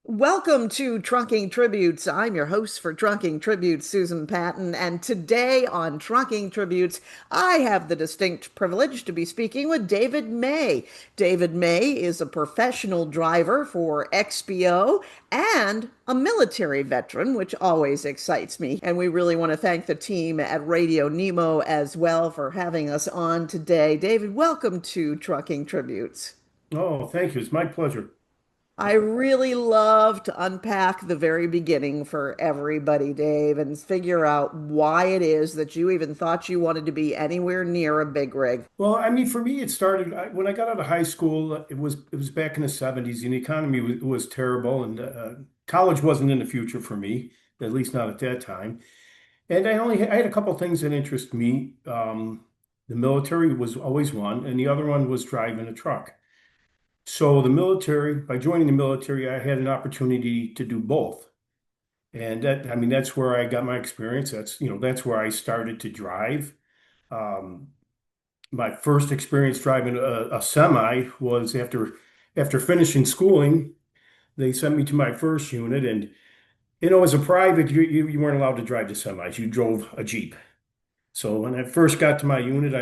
Welcome to Trucking Tributes. I'm your host for Trucking Tributes, Susan Patton, and today on Trucking Tributes, I have the distinct privilege to be speaking with David May. David May is a professional driver for XPO and a military veteran, which always excites me. And we really want to thank the team at Radio Nemo as well for having us on today. David, welcome to Trucking Tributes. Oh, thank you. It's my pleasure. I really love to unpack the very beginning for everybody, Dave, and figure out why it is that you even thought you wanted to be anywhere near a big rig. Well, I mean, for me, it started when I got out of high school. It was back in the 70s, and the economy was terrible, and college wasn't in the future for me, at least not at that time. And I had a couple things that interest me. The military was always one, and the other one was driving a truck. So by joining the military, I had an opportunity to do both. And I mean, that's where I got my experience. That's where I started to drive. Um, my first experience driving a semi was after finishing schooling. They sent me to my first unit, and as a private, you weren't allowed to drive the semis. You drove a Jeep. So when I first got to my unit,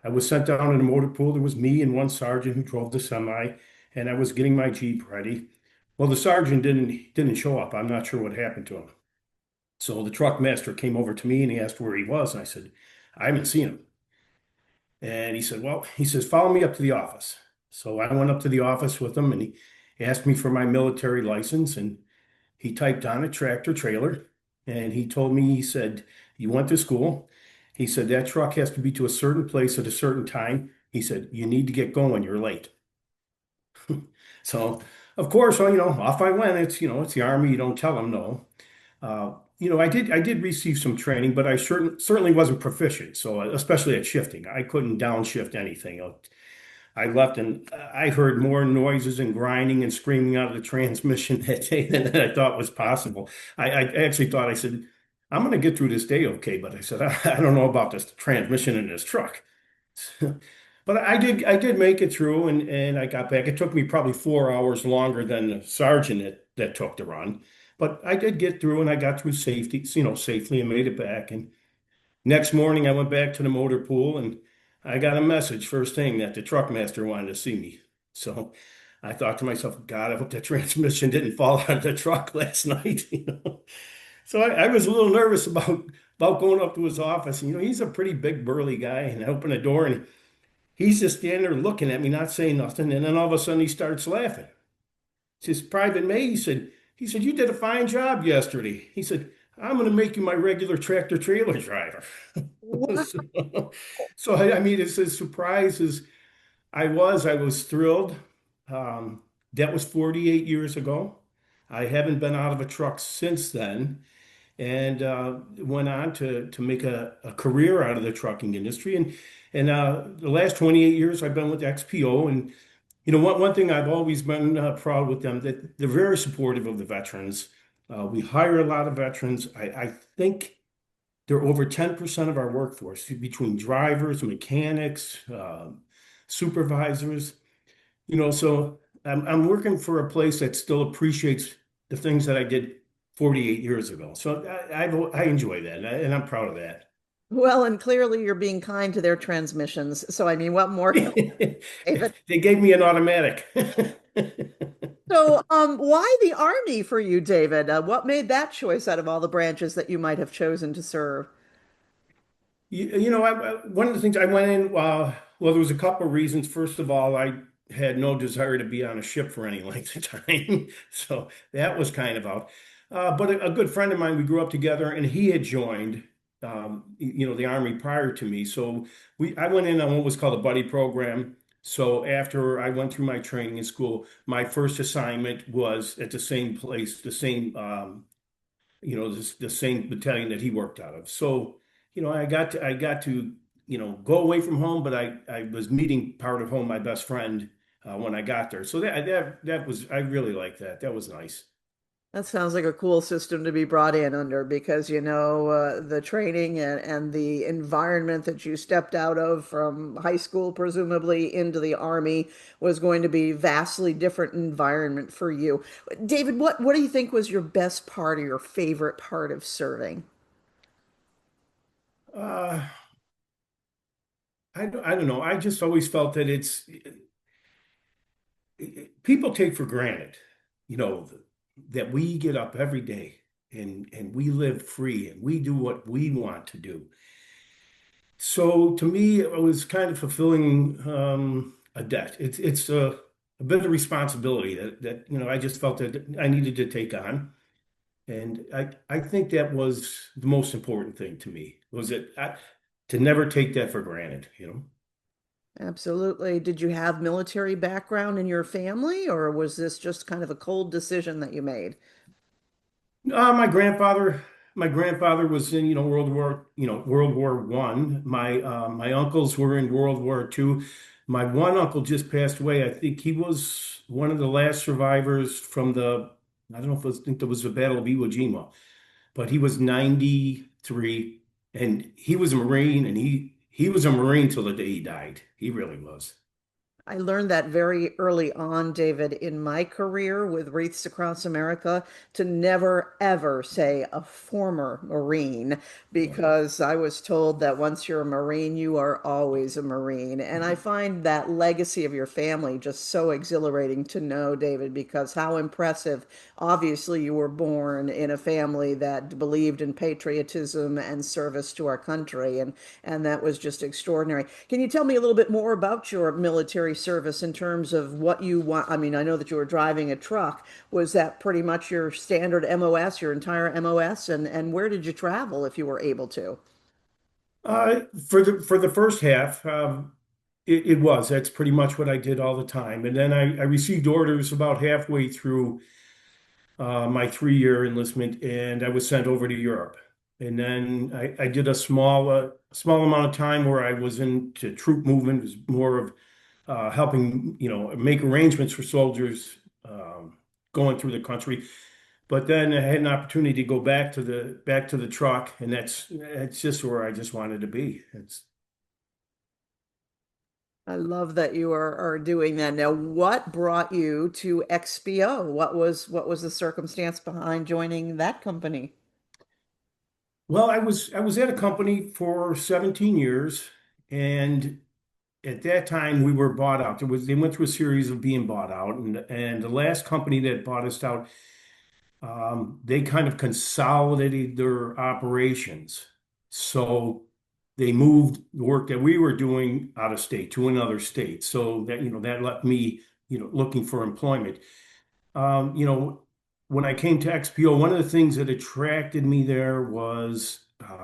I was sent down in a motor pool. There was me and one sergeant who drove the semi, and I was getting my Jeep ready. Well, the sergeant didn't show up. I'm not sure what happened to him. So the truck master came over to me and he asked where he was, and I said, I haven't seen him. And he said, well, he says, follow me up to the office. So I went up to the office with him and he asked me for my military license and he typed on a tractor trailer and he told me, he said, you went to school. He said, that truck has to be to a certain place at a certain time. He said, you need to get going. You're late. So, of course, well, off I went. It's the Army. You don't tell them no. I did receive some training, but I certainly wasn't proficient. So, especially at shifting, I couldn't downshift anything. I left and I heard more noises and grinding and screaming out of the transmission that day than I thought was possible. I actually thought, I said, I'm going to get through this day okay, but I said, I don't know about this transmission in this truck. But I did make it through and I got back. It took me probably 4 hours longer than the sergeant that took the run. But I did get through and I got through safely and made it back. And next morning I went back to the motor pool and I got a message first thing that the truck master wanted to see me. So I thought to myself, God, I hope that transmission didn't fall out of the truck last night. So I was a little nervous about going up to his office. And, he's a pretty big burly guy. And I opened the door and he's just standing there looking at me, not saying nothing. And then all of a sudden he starts laughing. He says, Private May, he said, you did a fine job yesterday. He said, I'm going to make you my regular tractor trailer driver. Wow. So, I mean, as surprised as I was thrilled. That was 48 years ago. I haven't been out of a truck since then and went on to make a career out of the trucking industry. And the last 28 years, I've been with XPO. And one thing I've always been proud with them that they're very supportive of the veterans. We hire a lot of veterans. I think they're over 10% of our workforce between drivers, mechanics, supervisors. So I'm working for a place that still appreciates the things that I did 48 years ago. So I enjoy that, and I'm proud of that. Well, and clearly you're being kind to their transmissions. So, I mean, what more can David? They gave me an automatic. So, why the Army for you, David? What made that choice out of all the branches that you might have chosen to serve? One of the things I went in, well, there was a couple of reasons. First of all, I had no desire to be on a ship for any length of time. So that was kind of out. But a good friend of mine, we grew up together, and he had joined, the Army prior to me. So I went in on what was called a buddy program. So after I went through my training in school, my first assignment was at the same place, the same battalion that he worked out of. So, I got to, go away from home, but I was meeting part of home, my best friend, when I got there. So that was, I really liked that. That was nice. That sounds like a cool system to be brought in under because the training and the environment that you stepped out of from high school, presumably into the Army, was going to be vastly different environment for you. David, what do you think was your best part or your favorite part of serving? Uh, I don't know. I just always felt that people take for granted, you know, that we get up every day and we live free and we do what we want to do. So to me, it was kind of fulfilling a debt. It's a bit of responsibility that I just felt that I needed to take on. And I think that was the most important thing to me was to never take that for granted. Absolutely. Did you have military background in your family, or was this just kind of a cold decision that you made? My grandfather was in, World War One. My uncles were in World War Two. My one uncle just passed away. I think he was one of the last survivors from I don't know if it was, I think there was the Battle of Iwo Jima, but he was 93 and he was a Marine and he was a Marine till the day he died. He really was. I learned that very early on, David, in my career with Wreaths Across America, to never ever say a former Marine, because I was told that once you're a Marine, you are always a Marine. And I find that legacy of your family just so exhilarating to know, David, because how impressive. Obviously, you were born in a family that believed in patriotism and service to our country, and that was just extraordinary. Can you tell me a little bit more about your military service in terms of what you want? I mean, I know that you were driving a truck. Was that pretty much your standard MOS, your entire MOS? And where did you travel if you were able to? For the first half, it was. That's pretty much what I did all the time. And then I received orders about halfway through my 3 year enlistment, and I was sent over to Europe. And then I did a small amount of time where I was into troop movement. It was more of helping, make arrangements for soldiers going through the country. But then I had an opportunity to go back to the truck, and that's just where I just wanted to be. It's I love that you are doing that. Now, what brought you to XPO? What was the circumstance behind joining that company? Well, I was at a company for 17 years, and at that time we were bought out. They went through a series of being bought out, and the last company that bought us out, they kind of consolidated their operations. So they moved the work that we were doing out of state to another state. So that left me, looking for employment. Um, you know, when I came to XPO, one of the things that attracted me there was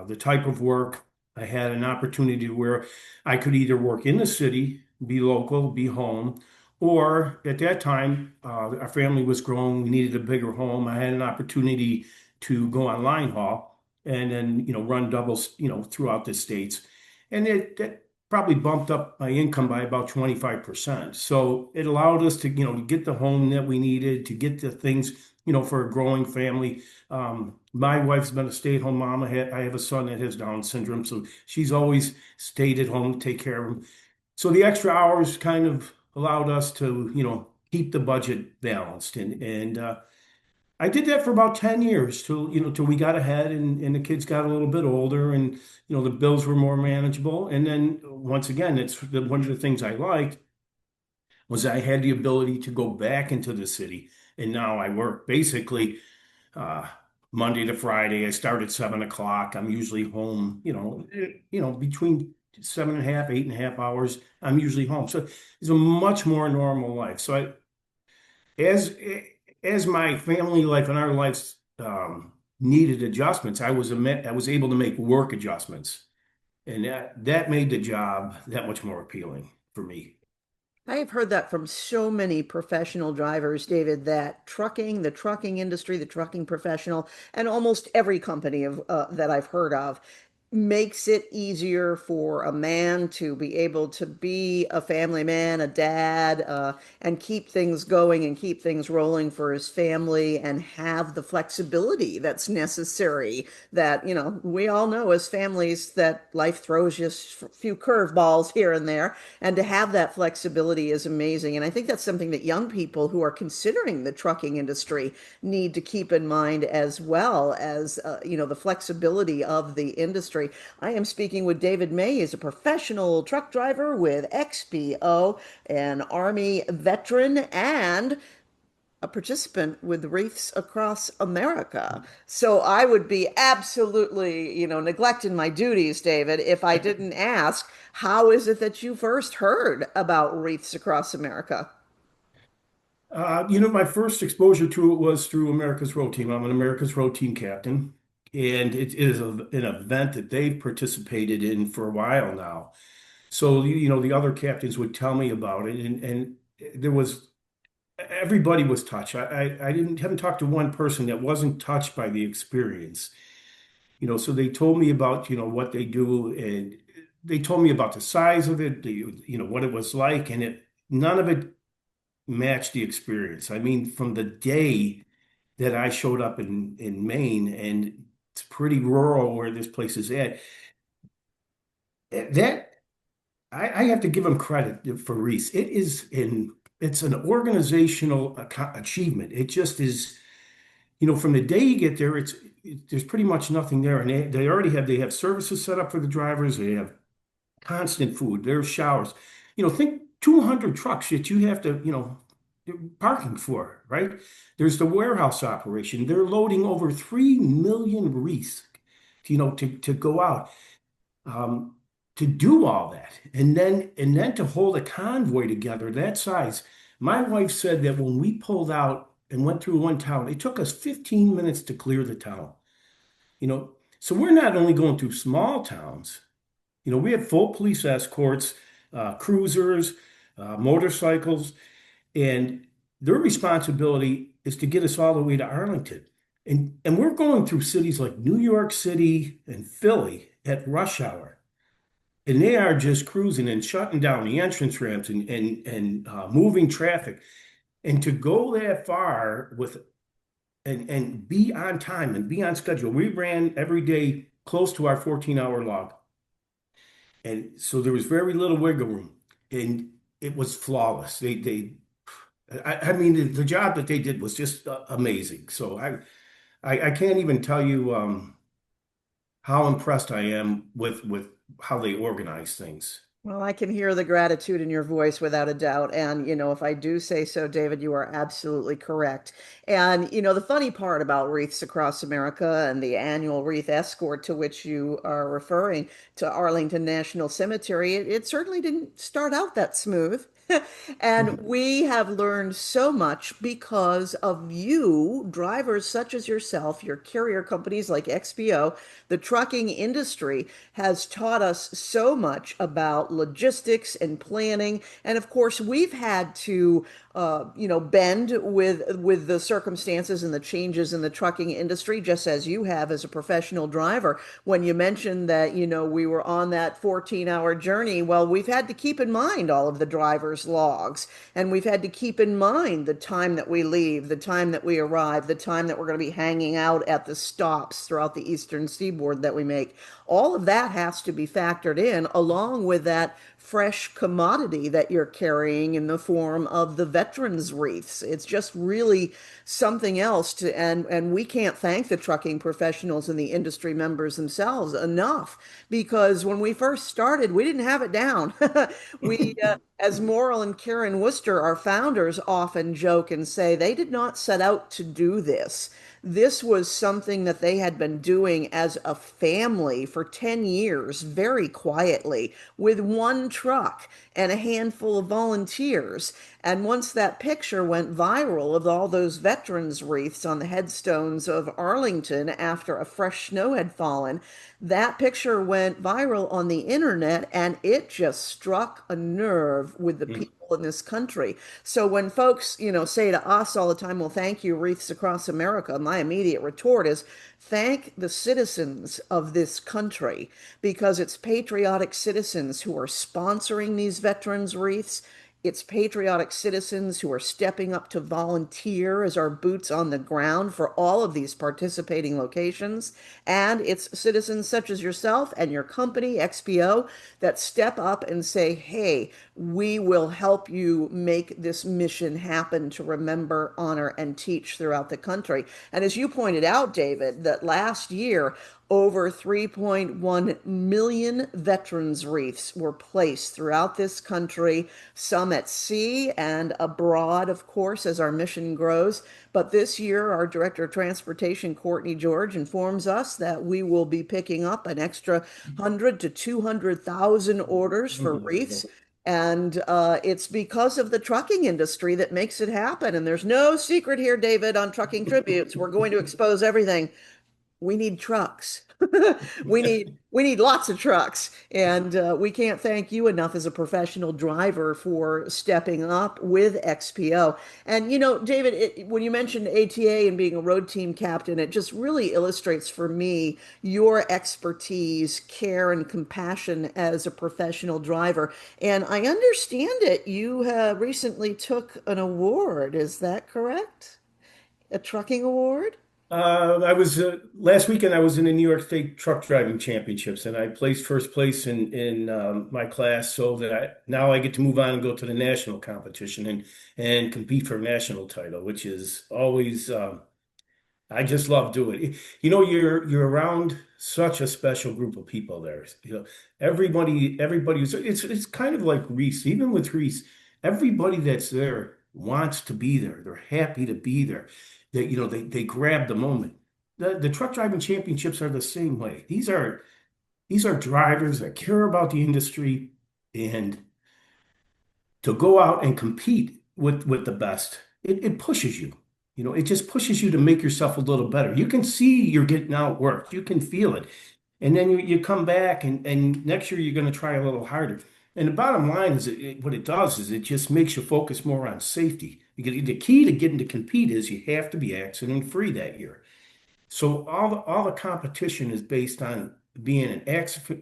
the type of work. I had an opportunity where I could either work in the city, be local, be home, or at that time, our family was growing. We needed a bigger home. I had an opportunity to go on line haul and then, run doubles, throughout the states. And that probably bumped up my income by about 25%. So it allowed us to, to get the home that we needed, to get the things, for a growing family. My wife's been a stay-at-home mom. I have a son that has Down syndrome, so she's always stayed at home to take care of him. So the extra hours kind of allowed us to, keep the budget balanced. And I did that for about 10 years till we got ahead and the kids got a little bit older and, the bills were more manageable. And then once again, one of the things I liked was I had the ability to go back into the city. And now I work basically uh, Monday to Friday. I start at 7 o'clock. I'm usually home, between 7.5, 8.5 hours. I'm usually home. So it's a much more normal life. So as as my family life and our lives needed adjustments, I was able to make work adjustments, and that made the job that much more appealing for me. I have heard that from so many professional drivers, David, that trucking, the trucking industry, the trucking professional, and almost every company that I've heard of makes it easier for a man to be able to be a family man, a dad, and keep things going and keep things rolling for his family and have the flexibility that's necessary. That, we all know as families that life throws you a few curveballs here and there, and to have that flexibility is amazing. And I think that's something that young people who are considering the trucking industry need to keep in mind, as well as, the flexibility of the industry. I am speaking with David May. He's a professional truck driver with XPO, an Army veteran, and a participant with Wreaths Across America. So I would be absolutely, neglecting my duties, David, if I didn't ask, how is it that you first heard about Wreaths Across America? My first exposure to it was through America's Road Team. I'm an America's Road Team captain, and it is an event that they've participated in for a while now. So, the other captains would tell me about it, and there was everybody was touched. I didn't haven't talked to one person that wasn't touched by the experience. So they told me about, what they do, and they told me about the size of it, what it was like, and none of it match the experience. I mean, from the day that I showed up in Maine, and it's pretty rural where this place is at, that I have to give them credit for Reese. It's an organizational achievement. It just is, from the day you get there, there's pretty much nothing there, and they have services set up for the drivers. They have constant food. There's showers. Think 200 trucks that you have to, parking for, right? There's the warehouse operation. They're loading over 3 million wreaths, to go out, um, to do all that, and then to hold a convoy together that size. My wife said that when we pulled out and went through one town, it took us 15 minutes to clear the town. So we're not only going through small towns. We have full police escorts, cruisers, motorcycles, and their responsibility is to get us all the way to Arlington. And we're going through cities like New York City and Philly at rush hour. And they are just cruising and shutting down the entrance ramps and moving traffic. And to go that far and be on time and be on schedule. We ran every day close to our 14-hour log. And so there was very little wiggle room, and it was flawless. I mean, the job that they did was just amazing. So I can't even tell you how impressed I am with how they organize things. Well, I can hear the gratitude in your voice without a doubt. And, if I do say so, David, you are absolutely correct. And, the funny part about Wreaths Across America and the annual wreath escort to which you are referring to Arlington National Cemetery, it certainly didn't start out that smooth. And we have learned so much because of you, drivers such as yourself, your carrier companies like XPO. The trucking industry has taught us so much about logistics and planning. And of course, we've had to, bend with the circumstances and the changes in the trucking industry, just as you have as a professional driver. When you mentioned that, we were on that 14-hour journey, well, we've had to keep in mind all of the driver's logs, and we've had to keep in mind the time that we leave, the time that we arrive, the time that we're going to be hanging out at the stops throughout the eastern seaboard that we make. All of that has to be factored in, along with that fresh commodity that you're carrying in the form of the veterans wreaths. It's just really something else and we can't thank the trucking professionals and the industry members themselves enough, because when we first started, we didn't have it down. We, as Morrill and Karen Worcester, our founders, often joke and say they did not set out to do this. This was something that they had been doing as a family for 10 years, very quietly, with one truck and a handful of volunteers. And once that picture went viral of all those veterans wreaths on the headstones of Arlington after a fresh snow had fallen, that picture went viral on the internet, and it just struck a nerve with the people in this country. So when folks, say to us all the time, well, thank you, Wreaths Across America, my immediate retort is, thank the citizens of this country because it's patriotic citizens who are sponsoring these veterans wreaths. It's patriotic citizens who are stepping up to volunteer as our boots on the ground for all of these participating locations. And it's citizens such as yourself and your company, XPO, that step up and say, hey, we will help you make this mission happen to remember, honor, and teach throughout the country. And as you pointed out, David, that last year, over 3.1 million veterans wreaths were placed throughout this country, some at sea and abroad, of course, as our mission grows. But this year, our Director of Transportation, Courtney George, informs us that we will be picking up an extra 100 to 200,000 orders for wreaths. And it's because of the trucking industry that makes it happen. And there's no secret here, David, on trucking tributes. We're going to expose everything. We need trucks. We need lots of trucks, and we can't thank you enough as a professional driver for stepping up with XPO. And David, when you mentioned ATA and being a road team captain, it just really illustrates for me your expertise, care, and compassion as a professional driver. And I understand it. You recently took an award. Is that correct? A trucking award? I was last weekend. I was in the New York State Truck Driving Championships, and I placed first place in my class. So that now I get to move on and go to the national competition and compete for a national title, which is always I just love doing it. You're around such a special group of people there. Everybody. It's kind of like Reese. Even with Reese, everybody that's there wants to be there. They're happy to be there. They grab the moment. The truck driving championships are the same way. These are drivers that care about the industry, and to go out and compete with the best, it pushes you. It just pushes you to make yourself a little better. You can see you're getting outworked. You can feel it. And then you come back, and next year you're going to try a little harder. And the bottom line is what it does is it just makes you focus more on safety. The key to getting to compete is you have to be accident free that year. So all the competition is based on being an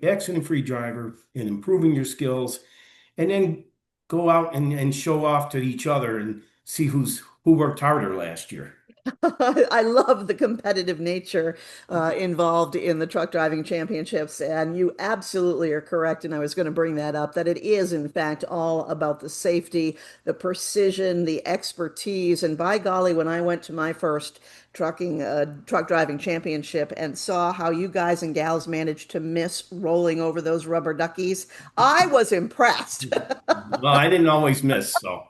accident free driver and improving your skills, and then go out and show off to each other and see who worked harder last year. I love the competitive nature involved in the truck driving championships, and you absolutely are correct. And I was going to bring that up that it is, in fact, all about the safety, the precision, the expertise. And by golly, when I went to my first truck driving championship and saw how you guys and gals managed to miss rolling over those rubber duckies, I was impressed. Well, I didn't always miss, so.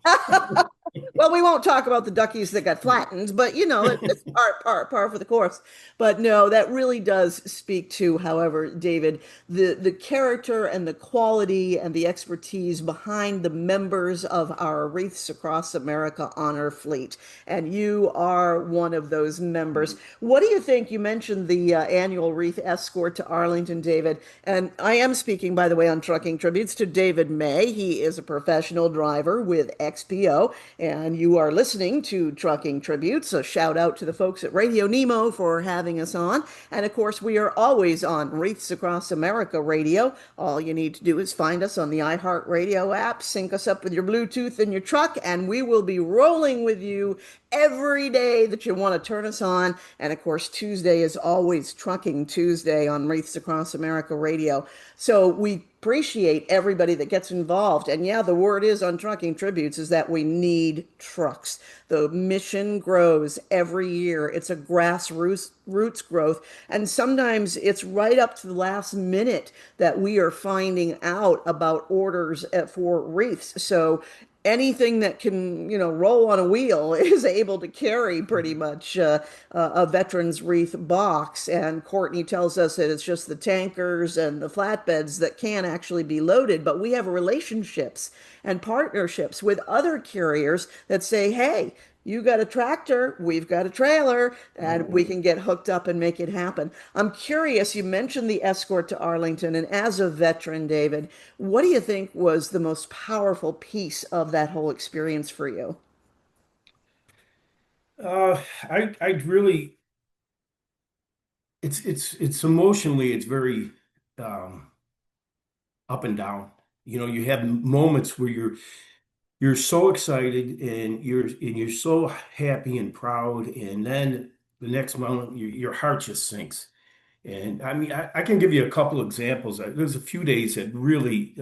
Well, we won't talk about the duckies that got flattened, but it's par for the course. But no, that really does speak to, however, David, the character and the quality and the expertise behind the members of our Wreaths Across America honor fleet. And you are one of those members. What do you think? You mentioned the annual wreath escort to Arlington, David. And I am speaking, by the way, on Trucking Tributes to David May. He is a professional driver with XPO. And you are listening to Trucking Tributes. A shout out to the folks at Radio Nemo for having us on. And of course, we are always on Wreaths Across America Radio. All you need to do is find us on the iHeartRadio app, sync us up with your Bluetooth in your truck, and we will be rolling with you every day that you want to turn us on. And of course, Tuesday is always Trucking Tuesday on Wreaths Across America Radio. So we appreciate everybody that gets involved. And yeah, the word is on Trucking Tributes is that we need trucks. The mission grows every year. It's a grassroots roots growth. And sometimes it's right up to the last minute that we are finding out about orders for wreaths. So anything that can, roll on a wheel is able to carry pretty much a veteran's wreath box. And Courtney tells us that it's just the tankers and the flatbeds that can actually be loaded. But we have relationships and partnerships with other carriers that say, hey, You got a tractor, we've got a trailer, and we Oh. can get hooked up and make it happen. I'm curious, you mentioned the escort to Arlington, and as a veteran, David, what do you think was the most powerful piece of that whole experience for you? I really, it's emotionally, it's very um, up and down. You know, you have moments where you're so excited and you're so happy and proud, and then the next moment your heart just sinks. And I mean, I can give you a couple examples. There's a few days that really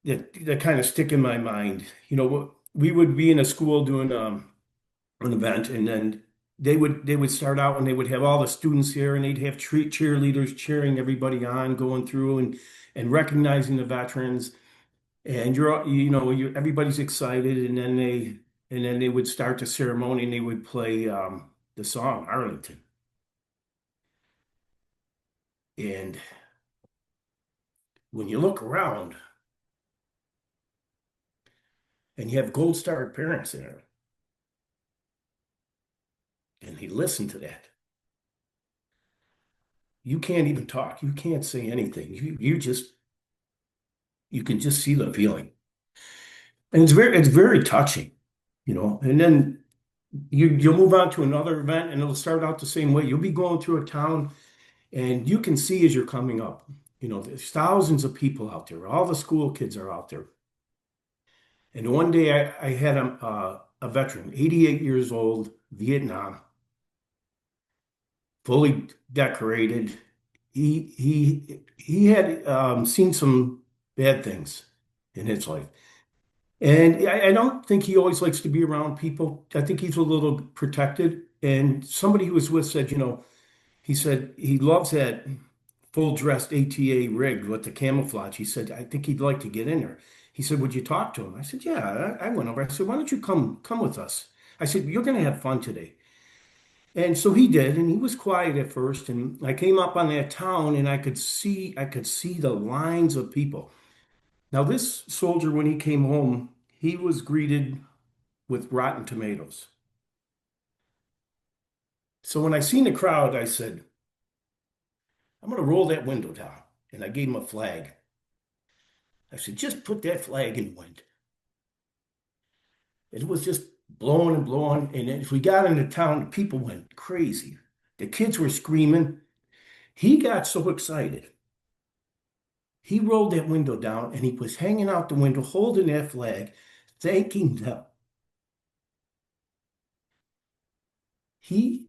that kind of stick in my mind. You know, we would be in a school doing an event, and then they would start out and they would have all the students here, and they'd have cheerleaders cheering everybody on, going through and recognizing the veterans. And everybody's excited, and then they would start the ceremony and they would play the song Arlington. And when you look around and you have gold star parents there, and they listen to that, you can't even talk. You can't say anything. You can just see the feeling. And it's very touching, you know. And then you'll move on to another event and it'll start out the same way. You'll be going through a town and you can see as you're coming up, you know, there's thousands of people out there. All the school kids are out there. And one day I had a veteran, 88 years old, Vietnam, fully decorated. He had seen some bad things in his life. And I don't think he always likes to be around people. I think he's a little protected. And somebody he was with said, you know, he said he loves that full dressed ATA rig with the camouflage. He said, I think he'd like to get in there. He said, would you talk to him? I said, yeah. I went over. I said, why don't you come with us? I said, you're going to have fun today. And so he did, and he was quiet at first. And I came up on that town and I could see the lines of people. Now, this soldier, when he came home, he was greeted with rotten tomatoes. So when I seen the crowd, I said, I'm going to roll that window down. And I gave him a flag. I said, just put that flag in the wind. It was just blowing and blowing. And as we got into town, the people went crazy. The kids were screaming. He got so excited. He rolled that window down and he was hanging out the window holding that flag, thanking them. He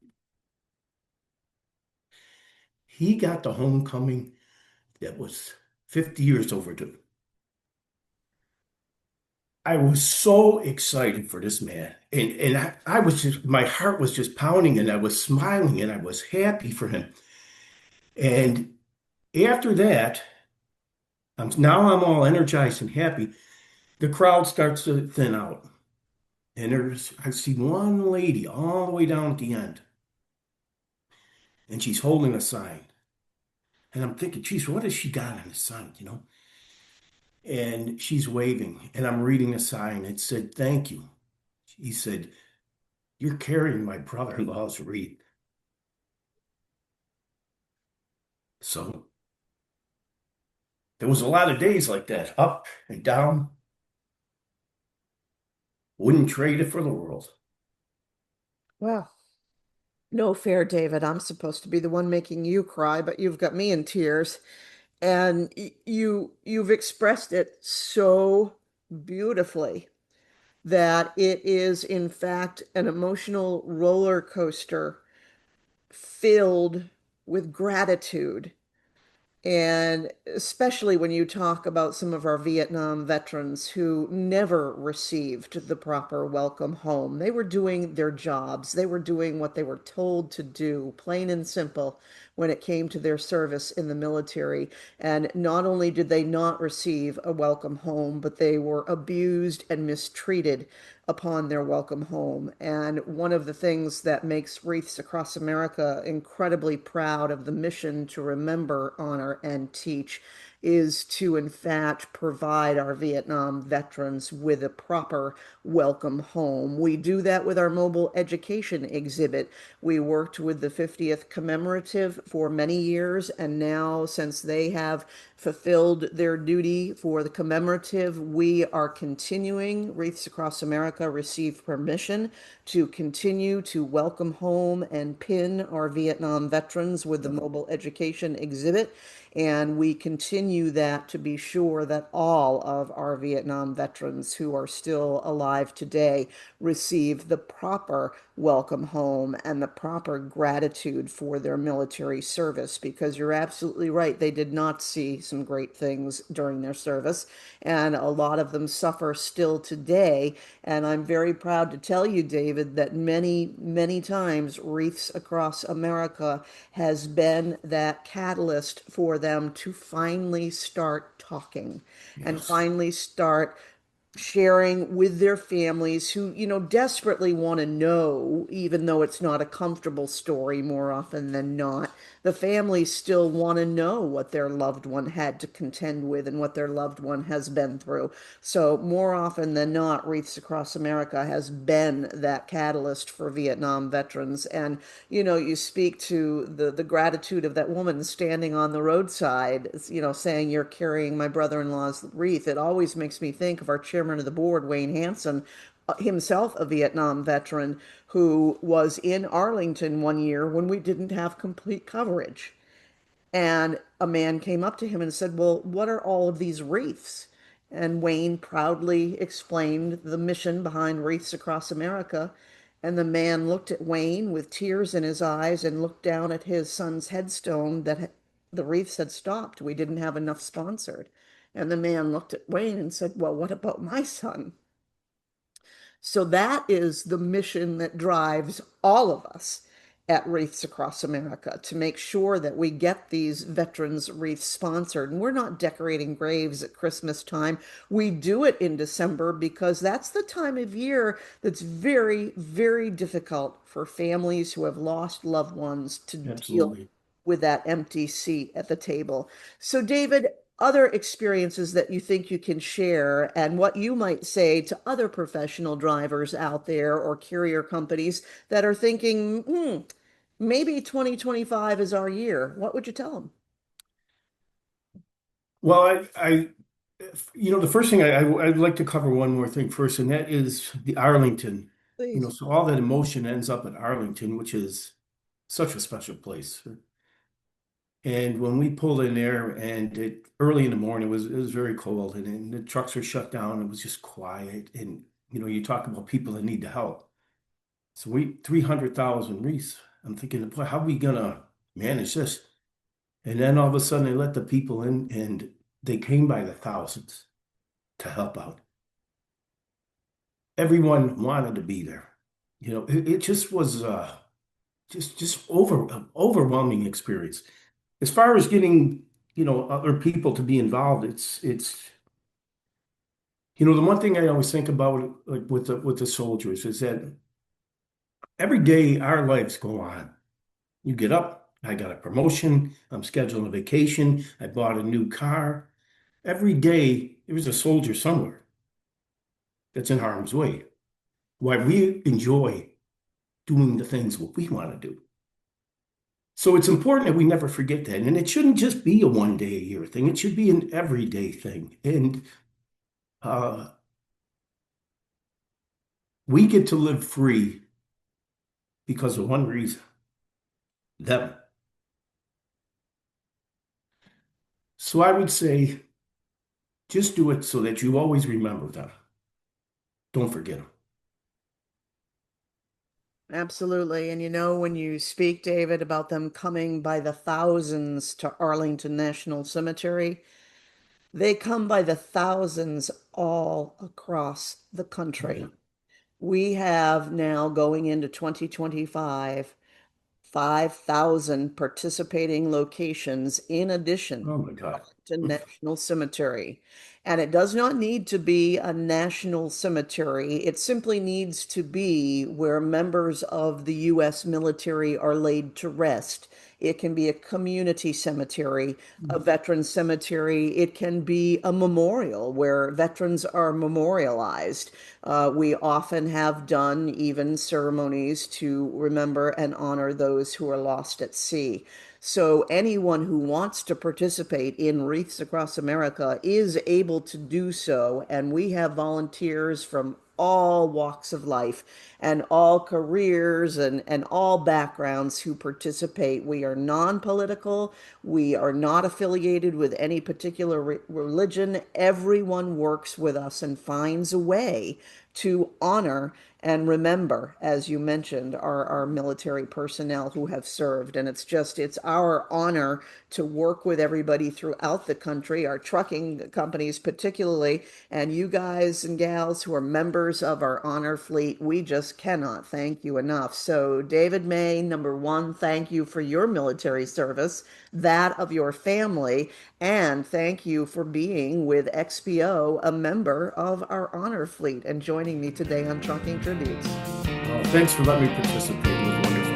he got the homecoming that was 50 years overdue. I was so excited for this man. And I was just, my heart was just pounding and I was smiling and I was happy for him. And after that, now I'm all energized and happy. The crowd starts to thin out. And I see one lady all the way down at the end, and she's holding a sign. And I'm thinking, geez, what has she got on the sign, you know? And she's waving, and I'm reading a sign. It said, thank you. He said, you're carrying my brother-in-law's wreath. So there was a lot of days like that, up and down. Wouldn't trade it for the world. Well, no fair, David. I'm supposed to be the one making you cry, but you've got me in tears. And you've expressed it so beautifully that it is in fact an emotional roller coaster filled with gratitude. And especially when you talk about some of our Vietnam veterans who never received the proper welcome home. They were doing their jobs. They were doing what they were told to do, plain and simple, when it came to their service in the military. And not only did they not receive a welcome home, but they were abused and mistreated upon their welcome home. And one of the things that makes Wreaths Across America incredibly proud of the mission to remember, honor, and teach is to, in fact, provide our Vietnam veterans with a proper welcome home. We do that with our mobile education exhibit. We worked with the 50th commemorative for many years, and now, since they have fulfilled their duty for the commemorative, we are continuing. Wreaths Across America received permission to continue to welcome home and pin our Vietnam veterans with the mobile education exhibit. And we continue that to be sure that all of our Vietnam veterans who are still alive today receive the proper welcome home and the proper gratitude for their military service. Because you're absolutely right, they did not see some great things during their service, and a lot of them suffer still today. And I'm very proud to tell you, David, that many, many times Wreaths Across America has been that catalyst for them to finally start talking and Yes, finally start sharing with their families who, desperately want to know, even though it's not a comfortable story more often than not. The families still want to know what their loved one had to contend with and what their loved one has been through. So, more often than not, Wreaths Across America has been that catalyst for Vietnam veterans. And, you speak to the gratitude of that woman standing on the roadside, saying, "You're carrying my brother-in-law's wreath." It always makes me think of our chairman of the board, Wayne Hansen, himself a Vietnam veteran, who was in Arlington one year when we didn't have complete coverage. And a man came up to him and said, "Well, what are all of these wreaths?" And Wayne proudly explained the mission behind Wreaths Across America. And the man looked at Wayne with tears in his eyes and looked down at his son's headstone that the wreaths had stopped. We didn't have enough sponsored. And the man looked at Wayne and said, "Well, what about my son?" So that is the mission that drives all of us at Wreaths Across America, to make sure that we get these veterans wreaths sponsored. And we're not decorating graves at Christmas time. We do it in December because that's the time of year that's very, very difficult for families who have lost loved ones to deal absolutely. with that empty seat at the table. So, David, other experiences that you think you can share, and what you might say to other professional drivers out there or carrier companies that are thinking, maybe 2025 is our year. What would you tell them? Well, the first thing I'd like to cover one more thing first, and that is the Arlington. Please. So all that emotion ends up at Arlington, which is such a special place. And when we pulled in there, and early in the morning, it was very cold, and the trucks were shut down. It was just quiet, and you talk about people that need the help. So 300,000 wreaths. I'm thinking, boy, how are we gonna manage this? And then all of a sudden, they let the people in, and they came by the thousands to help out. Everyone wanted to be there. It just was just overwhelming experience. As far as getting, other people to be involved, it's the one thing I always think about, like with the soldiers, is that every day our lives go on. You get up, I got a promotion, I'm scheduling a vacation, I bought a new car. Every day there's a soldier somewhere that's in harm's way. Why we enjoy doing the things what we want to do. So it's important that we never forget that. And it shouldn't just be a one day a year thing. It should be an everyday thing. And uh, we get to live free because of one reason, them. So I would say just do it so that you always remember them. Don't forget them. Absolutely. And when you speak, David, about them coming by the thousands to Arlington National Cemetery, they come by the thousands all across the Oh, yeah. country. We have now, going into 2025, 5,000 participating locations in addition Oh my God. to National Cemetery. And it does not need to be a national cemetery. It simply needs to be where members of the U.S. military are laid to rest. It can be a community cemetery, a veteran cemetery. It can be a memorial where veterans are memorialized. We often have done even ceremonies to remember and honor those who are lost at sea. So anyone who wants to participate in Wreaths Across America is able to do so, and we have volunteers from all walks of life and all careers and all backgrounds who participate. We are non-political. We are not affiliated with any particular religion. Everyone works with us and finds a way to honor and remember, as you mentioned, our military personnel who have served. And it's our honor to work with everybody throughout the country, our trucking companies particularly, and you guys and gals who are members of our honor fleet. We just cannot thank you enough. So, David May, number one, thank you for your military service, that of your family, and thank you for being with XPO, a member of our honor fleet, and joining me today on Trucking Tributes. Thanks for letting me participate. It was wonderful.